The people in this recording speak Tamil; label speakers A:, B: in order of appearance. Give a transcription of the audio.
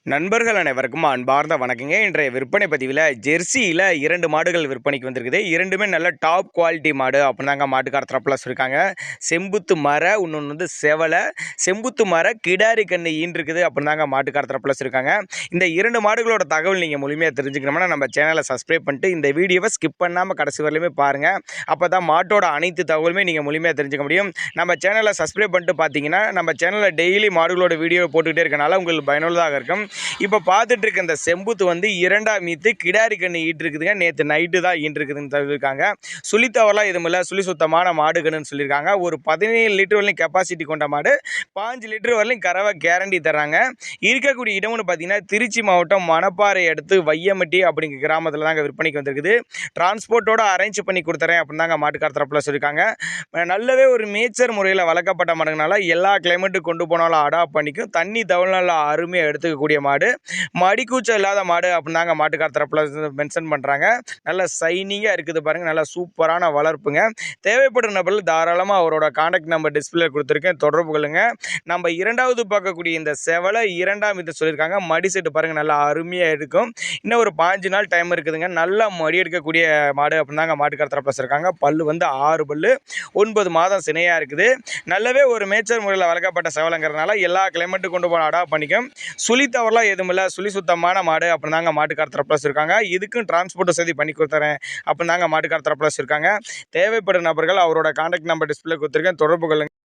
A: நண்பர்கள் அனைவருக்கும் அன்பார்ந்த வணக்கங்க. இன்றைய விற்பனை பதிவில் ஜெர்சியில் 2 மாடுகள் விற்பனைக்கு வந்திருக்குது. இரண்டுமே நல்ல டாப் குவாலிட்டி மாடு அப்படின்னு தாங்க மாட்டுக்கார தரப்பில் சொல்லியிருக்காங்க. செம்புத்து மர இன்னொன்று வந்து செவலை, செம்புத்து மர கிடாரி கண்ணு ஈன்றிருக்குது அப்படின்னு தாங்க மாட்டுக்கார தரப்பில் சொல்லியிருக்காங்க. இந்த 2 மாடுகளோட தகவல் நீங்கள் முழுமையாக தெரிஞ்சுக்கணும்னா நம்ம சேனலை சப்ஸ்கிரைப் பண்ணிட்டு இந்த வீடியோவை ஸ்கிப் பண்ணாமல் கடைசி வரலையுமே பாருங்கள். அப்போ தான் மாட்டோட அனைத்து தகவலுமே நீங்கள் முழுமையாக தெரிஞ்சுக்க முடியும். நம்ம சேனலை சப்ஸ்கிரைப் பண்ணிட்டு பார்த்தீங்கன்னா நம்ம சேனலில் டெய்லி மாடுகளோட வீடியோ போட்டுக்கிட்டே இருக்கனால உங்களுக்கு பயனுள்ளதாக இருக்கும். இப்போ பார்த்துட்டு இருக்க இந்த செம்புத்து வந்து 2ஆம் ஈத்து கிடாரி கண்ணு ஈட்டிருக்குதுங்க. நேற்று நைட்டு தான் ஈன்றிருக்குதுன்னு சொல்லியிருக்காங்க. சுழி தவறலாம் எதுவும் இல்லை, சுழி சுத்தமான மாடு கண்ணுன்னு சொல்லியிருக்காங்க. ஒரு 17 லிட்டர் வரலையும் கெப்பாசிட்டி கொண்ட மாடு, 5 லிட்டர் வரலையும் கறவை கேரண்டி தர்றாங்க. இருக்கக்கூடிய இடம்னு பார்த்தீங்கன்னா திருச்சி மாவட்டம் மணப்பாறை அடுத்து வையமட்டி அப்படிங்கிற கிராமத்தில் தாங்க விற்பனைக்கு வந்திருக்குது. டிரான்ஸ்போர்ட்டோட அரேஞ்ச் பண்ணி கொடுத்துறேன் அப்படின்னு தாங்க மாட்டுக்கார தரப்பில் சொல்லியிருக்காங்க. நல்லாவே ஒரு மேய்ச்சர் முறையில் வளர்க்கப்பட்ட மாடுங்கனால எல்லா கிளைமேட்டுக்கு கொண்டு போனாலும் அடாப்ட் பண்ணிக்கும். தண்ணி தவழ்நாள் அருமையாக எடுத்துக்கக்கூடிய மாடு, மடிக்கூச்சம் இல்லாத மாடு அப்படின்னு தாங்க மாட்டுக்கார தரப்பில் மென்ஷன் பண்ணுறாங்க. நல்ல சைனிங்காக இருக்குது பாருங்கள், நல்ல சூப்பரான வளர்ப்புங்க. தேவைப்படும் நபர்கள் தாராளமாக அவரோட கான்டாக்ட் நம்பர் டிஸ்பிளே கொடுத்துருக்கேன், தொடர்பு கொள்ளுங்க. நம்ம இரண்டாவது பார்க்கக்கூடிய இந்த செவலை 2ஆம் இது சொல்லியிருக்காங்க. மடி செட்டு பாருங்கள், நல்லா அருமையாக இருக்கும். இன்னும் ஒரு 5 நாள் டைம் இருக்குதுங்க. நல்லா மடி எடுக்கக்கூடிய மாடு அப்படின்னு தாங்க மாட்டுக்கார தரப்பில் சொல்லியிருக்காங்க. பல்லு வந்து 6 பல்லு, 9 மாதம் சினையாக இருக்குது. நல்லாவே ஒரு மேய்ச்சல் முறையில் வளர்க்கப்பட்ட செவலைங்கிறதுனால எல்லா கிளைமேட்டுக்கு கொண்டு போன அடாப்ட் பண்ணிக்கும். சுழி தவறலாம் எதுவும் இல்லை, சுழி சுத்தமான மாடு அப்படின்னு தாங்க மாட்டுக்கார தரப்பில் வச்சுருக்காங்க. இதுக்கும் டிரான்ஸ்போர்ட் வசதி பண்ணி கொடுத்துறேன் அப்படின்னு தாங்க மாட்டுக்கார தரப்பில் வச்சுருக்காங்க. தேவைப்படும் நபர்கள் அவரோட கான்டாக்ட் நம்பர் டிஸ்பிளே கொடுத்துருக்கேன், தொடர்பு கொள்ளுங்க.